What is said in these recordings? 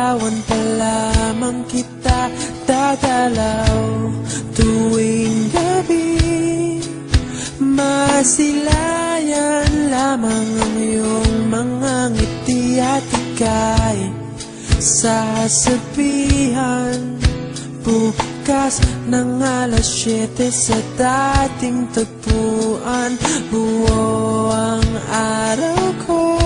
Nililigawan pa lamang kita dadalaw tuwing gabi. Masilayan lamang ang iyong mga ngiti at ika'y sasabihan bukas ng alas 7 sa dating tagpuan. Buo ang araw ko,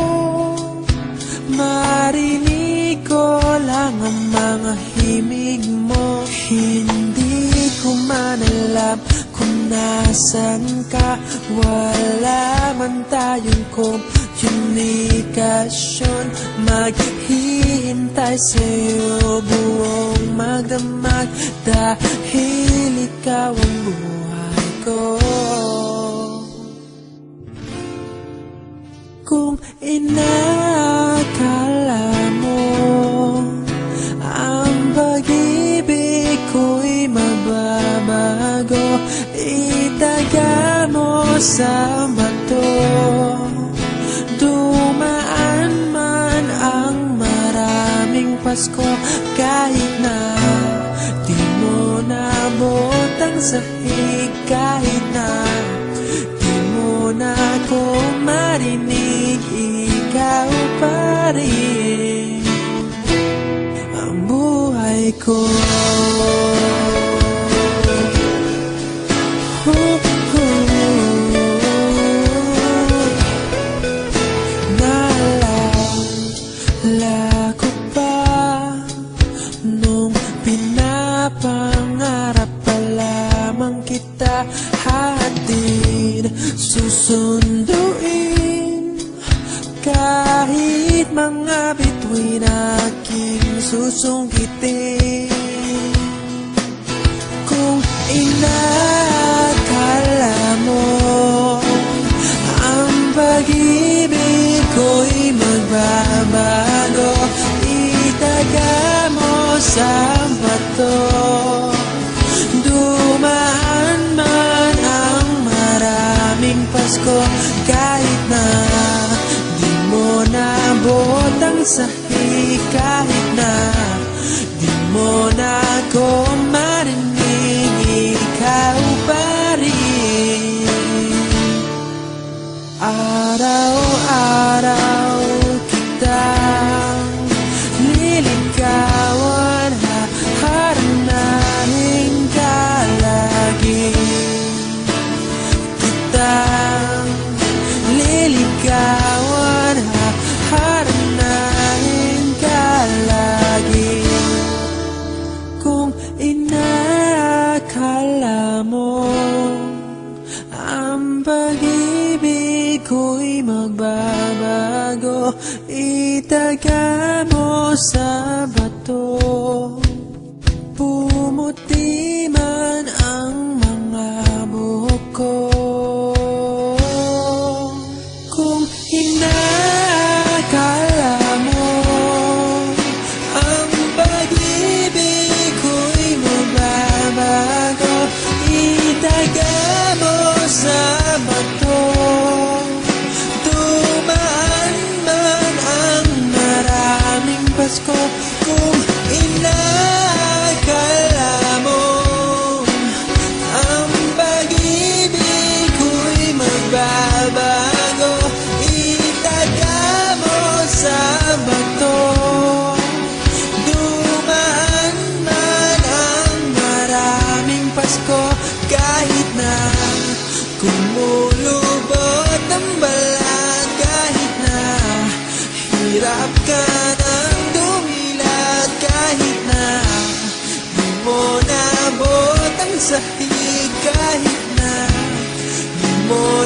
marinig ko lang ang mga himig mo. Hindi ko man alam kung nasan ka, wala man tayong komunikasyon. Maghihintay sa'yo buong magdamag dahil ikaw ang buhay ko. Kung inakala mo ang pag-ibig ko'y mababago, itaga mo sa bato. Dumaan man ang maraming Pasko, kahit na di mo naabot ang sahig, kahit na di mo na ako marinig, ikaw pa rin ang buhay ko. Naalala ko pa nung pinapangarap pa lamang kita, hatid susunduin kahit mga bituin aking susungkitin. Kung inakala mo ang pag-ibig ko'y magbabago, itaga mo sa bato. Dumaan man ang maraming Pasko, kahit na di mo naabot ang sahig, kahit na di mo na ako marinig, ikaw pa rin. Araw-araw kitang nililigawan, haharanahin ka lagi. Kitang nililigawan, haharanahin ka lagi. Kung inakala mo ang pag-ibig ko'y magbabago, itaga mo sa bato. Pumuti man ang mga buhok ko. Kung inakala mo ang pag-ibig ko'y magbabago, itaga mo sa bato. Dumaan man ang maraming Pasko, kung inakala mo ang pag-ibig ko'y magbabago, itaga mo sa bato. Dumaan man ang maraming Pasko, kahit na kumulubot ang balat, kahit na hirap ka ng dumilat, kahit na di mo naabot ang sahig, kahit na di mo